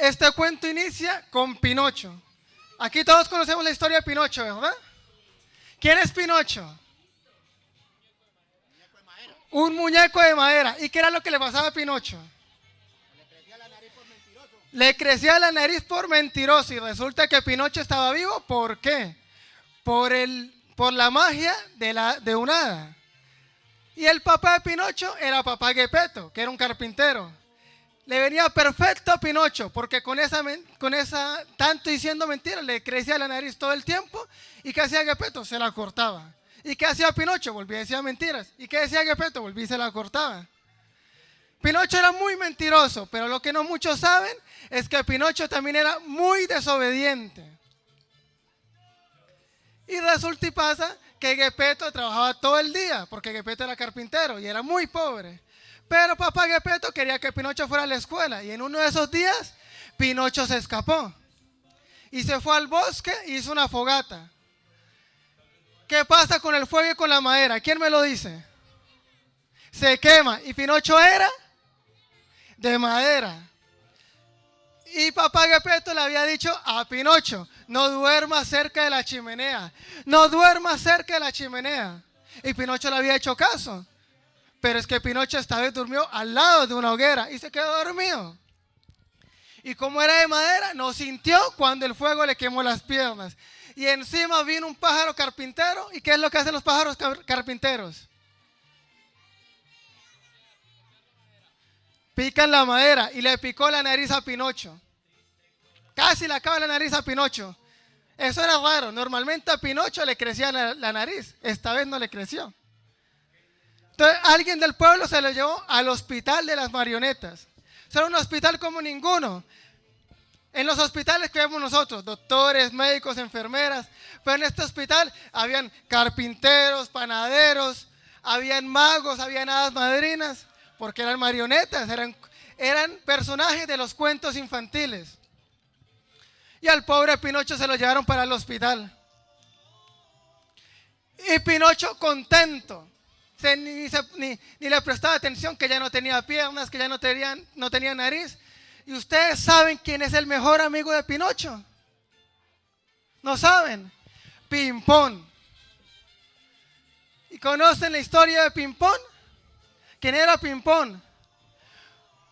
Este cuento inicia con Pinocho. Aquí todos conocemos la historia de Pinocho, ¿verdad? ¿Quién es Pinocho? Un muñeco de madera. ¿Y qué era lo que le pasaba a Pinocho? Le crecía la nariz por mentiroso y resulta que Pinocho estaba vivo. ¿Por qué? Por la magia de un hada. Y el papá de Pinocho era papá Geppetto, que era un carpintero. Le venía perfecto a Pinocho, porque con esa tanto diciendo mentiras, le crecía la nariz todo el tiempo. ¿Y qué hacía Geppetto? Se la cortaba. ¿Y qué hacía Pinocho? Volvía y decía mentiras. ¿Y qué decía Geppetto? Volvía y se la cortaba. Pinocho era muy mentiroso, pero lo que no muchos saben es que Pinocho también era muy desobediente. Y resulta y pasa que Geppetto trabajaba todo el día, porque Geppetto era carpintero y era muy pobre. Pero papá Geppetto quería que Pinocho fuera a la escuela y en uno de esos días Pinocho se escapó y se fue al bosque y hizo una fogata. ¿Qué pasa con el fuego y con la madera? ¿Quién me lo dice? Se quema y Pinocho era de madera. Y papá Geppetto le había dicho a Pinocho: no duermas cerca de la chimenea, no duermas cerca de la chimenea. Y Pinocho le había hecho caso. Pero es que Pinocho esta vez durmió al lado de una hoguera y se quedó dormido. Y como era de madera, no sintió cuando el fuego le quemó las piernas. Y encima vino un pájaro carpintero. ¿Y qué es lo que hacen los pájaros carpinteros? Pican la madera y le picó la nariz a Pinocho. Casi le acaba la nariz a Pinocho. Eso era raro. Normalmente a Pinocho le crecía la nariz. Esta vez no le creció. Entonces alguien del pueblo se lo llevó al hospital de las marionetas. Era un hospital como ninguno. En los hospitales que vemos nosotros, doctores, médicos, enfermeras. Pero en este hospital habían carpinteros, panaderos, habían magos, habían hadas madrinas. Porque eran marionetas, eran personajes de los cuentos infantiles. Y al pobre Pinocho se lo llevaron para el hospital. Y Pinocho contento. Ni le prestaba atención que ya no tenía piernas, que ya no tenía nariz. ¿Y ustedes saben quién es el mejor amigo de Pinocho? ¿No saben? Pimpón. ¿Y conocen la historia de Pimpón? ¿Quién era Pimpón?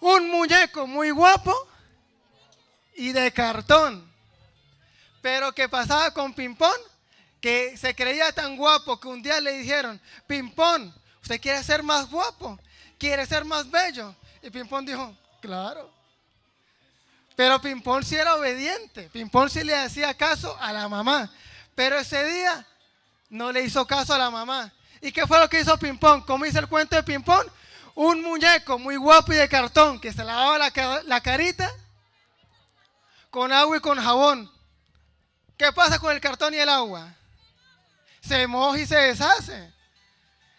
Un muñeco muy guapo y de cartón. Pero ¿qué pasaba con Pimpón? Que se creía tan guapo que un día le dijeron: Pimpón, ¿usted quiere ser más guapo? ¿Quiere ser más bello? Y Pimpón dijo: claro. Pero Pimpón sí era obediente. Pimpón sí le hacía caso a la mamá. Pero ese día no le hizo caso a la mamá. ¿Y qué fue lo que hizo Pimpón? ¿Cómo dice el cuento de Pimpón? Un muñeco muy guapo y de cartón que se lavaba la carita con agua y con jabón. ¿Qué pasa con el cartón y el agua? Se moja y se deshace.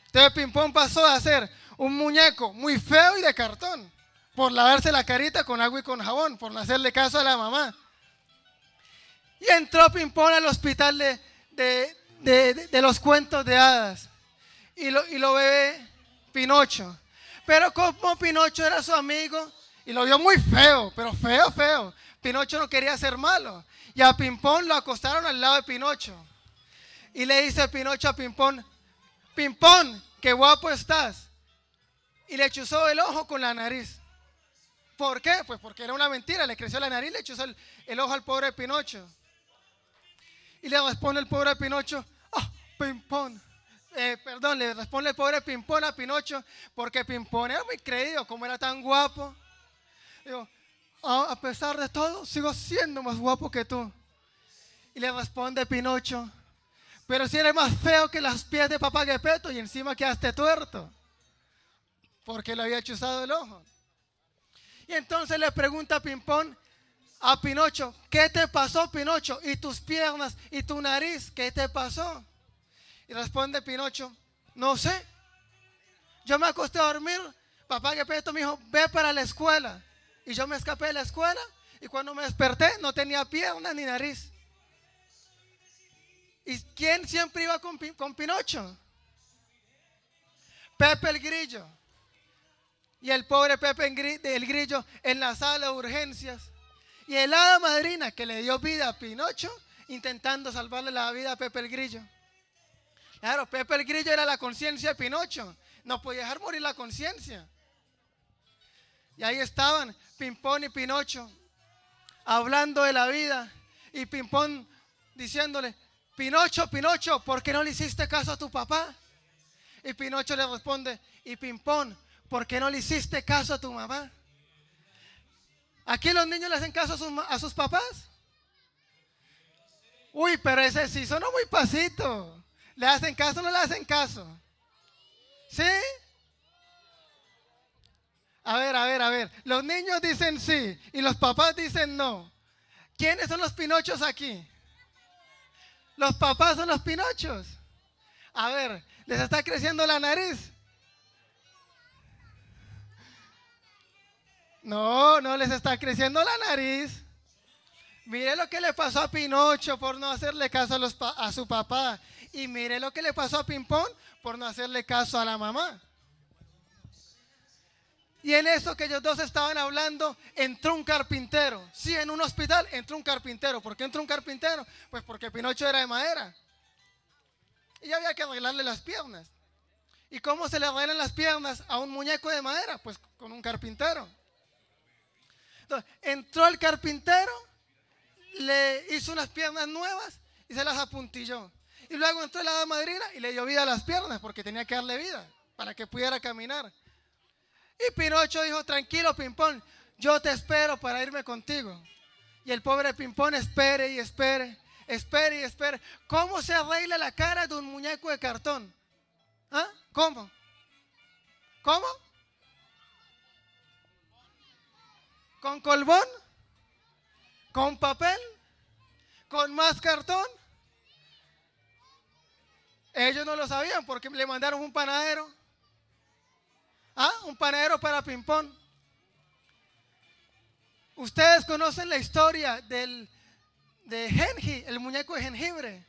Entonces Pimpón pasó a ser un muñeco muy feo y de cartón por lavarse la carita con agua y con jabón, por no hacerle caso a la mamá. Y entró Pimpón al hospital de los cuentos de hadas y lo ve Pinocho. Pero como Pinocho era su amigo y lo vio muy feo, pero feo, feo, Pinocho no quería ser malo. Y a Pimpón lo acostaron al lado de Pinocho. Y le dice Pinocho a Pimpón: Pimpón, qué guapo estás. Y le chuzó el ojo con la nariz. ¿Por qué? Pues porque era una mentira. Le creció la nariz y le chuzó el ojo al pobre Pinocho. Y le responde el pobre Pinocho: Pimpón. Le responde el pobre Pimpón a Pinocho, porque Pimpón era muy creído, como era tan guapo. Digo: a pesar de todo, sigo siendo más guapo que tú. Y le responde Pinocho: pero si eres más feo que los pies de papá Geppetto y encima quedaste tuerto, porque le había chuzado el ojo. Y entonces le pregunta a Pimpón a Pinocho: ¿qué te pasó, Pinocho? ¿Y tus piernas y tu nariz? ¿Qué te pasó? Y responde Pinocho: no sé. Yo me acosté a dormir, papá Geppetto me dijo: ve para la escuela. Y yo me escapé de la escuela y cuando me desperté no tenía piernas ni nariz. ¿Y quién siempre iba con Pinocho? Pepe el Grillo. Y el pobre Pepe el Grillo en la sala de urgencias. Y el hada madrina que le dio vida a Pinocho, intentando salvarle la vida a Pepe el Grillo. Claro, Pepe el Grillo era la conciencia de Pinocho. No podía dejar morir la conciencia. Y ahí estaban Pimpón y Pinocho hablando de la vida. Y Pimpón diciéndole: Pinocho, Pinocho, ¿por qué no le hiciste caso a tu papá? Y Pinocho le responde: y Pimpón, ¿por qué no le hiciste caso a tu mamá? ¿Aquí los niños le hacen caso a sus papás? Uy, pero ese sí sonó muy pasito. ¿Le hacen caso o no le hacen caso? ¿Sí? A ver. Los niños dicen sí y los papás dicen no. ¿Quiénes son los Pinochos aquí? Los papás son los Pinochos. A ver, ¿les está creciendo la nariz? No, no les está creciendo la nariz. Mire lo que le pasó a Pinocho por no hacerle caso a su papá. Y mire lo que le pasó a Pimpón por no hacerle caso a la mamá. Y en eso que ellos dos estaban hablando, entró un carpintero. Sí, en un hospital entró un carpintero. ¿Por qué entró un carpintero? Pues porque Pinocho era de madera. Y había que arreglarle las piernas. ¿Y cómo se le arreglan las piernas a un muñeco de madera? Pues con un carpintero. Entonces, entró el carpintero, le hizo unas piernas nuevas y se las apuntilló. Y luego entró la hada madrina y le dio vida a las piernas porque tenía que darle vida para que pudiera caminar. Y Pinocho dijo: tranquilo, Pimpón, yo te espero para irme contigo. Y el pobre Pimpón espere y espere. ¿Cómo se arregla la cara de un muñeco de cartón? ¿Ah? ¿Cómo? ¿Con colbón? ¿Con papel? ¿Con más cartón? Ellos no lo sabían porque le mandaron un panadero. Un panadero para Pimpón. Ustedes conocen la historia de Genji, el muñeco de jengibre.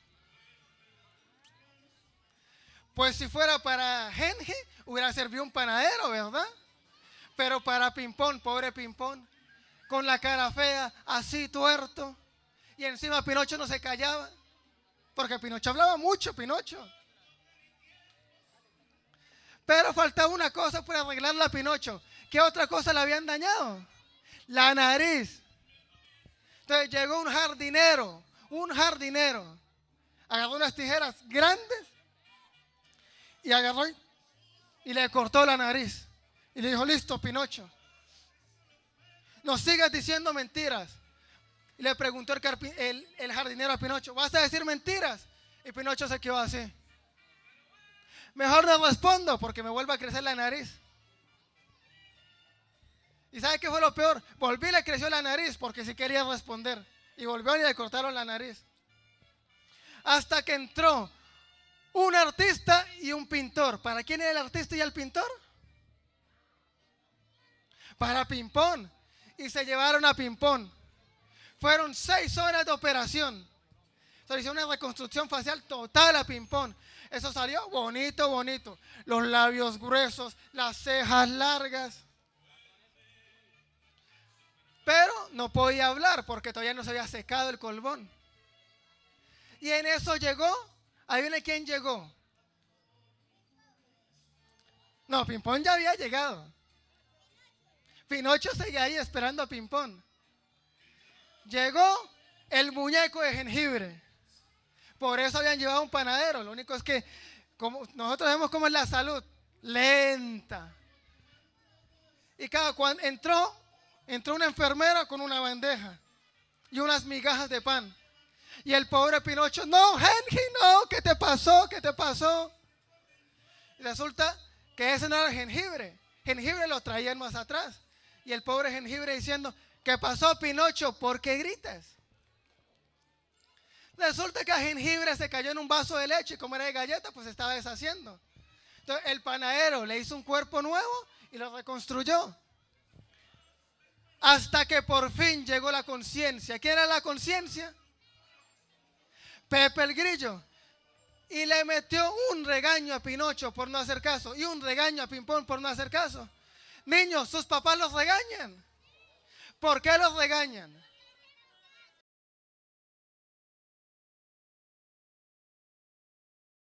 Pues si fuera para Genji, hubiera servido un panadero, ¿verdad? Pero para Pimpón, pobre Pimpón, con la cara fea, así tuerto. Y encima Pinocho no se callaba, porque Pinocho hablaba mucho, Pinocho. Pero faltaba una cosa para arreglarla a Pinocho. ¿Qué otra cosa le habían dañado? La nariz. Entonces llegó un jardinero. Agarró unas tijeras grandes y agarró y le cortó la nariz. Y le dijo: listo, Pinocho, no sigas diciendo mentiras. Y le preguntó el jardinero a Pinocho: ¿vas a decir mentiras? Y Pinocho se quedó así. Mejor no respondo porque me vuelve a crecer la nariz. ¿Y sabe qué fue lo peor? Volví y le creció la nariz porque sí quería responder. Y volvió y le cortaron la nariz. Hasta que entró un artista y un pintor. ¿Para quién era el artista y el pintor? Para Pimpón. Y se llevaron a Pimpón. Fueron 6 horas de operación. Se hizo una reconstrucción facial total a Pimpón. Eso salió bonito. Los labios gruesos, las cejas largas. Pero no podía hablar porque todavía no se había secado el colbón. Y en eso llegó, ahí viene quién llegó. No, Pimpón ya había llegado. Pinocho seguía ahí esperando a Pimpón. Llegó el muñeco de jengibre. Por eso habían llevado un panadero. Lo único es que como nosotros vemos cómo es la salud, lenta. Y cuando entró una enfermera con una bandeja y unas migajas de pan. Y el pobre Pinocho: no, Genji, no, ¿qué te pasó? Y resulta que ese no era jengibre. Jengibre lo traían más atrás. Y el pobre jengibre diciendo: ¿qué pasó, Pinocho? ¿Por qué gritas? Resulta que a jengibre se cayó en un vaso de leche y como era de galleta, pues se estaba deshaciendo. Entonces el panadero le hizo un cuerpo nuevo y lo reconstruyó. Hasta que por fin llegó la conciencia. ¿Quién era la conciencia? Pepe el Grillo. Y le metió un regaño a Pinocho por no hacer caso y un regaño a Pimpón por no hacer caso. Niños, sus papás los regañan. ¿Por qué los regañan?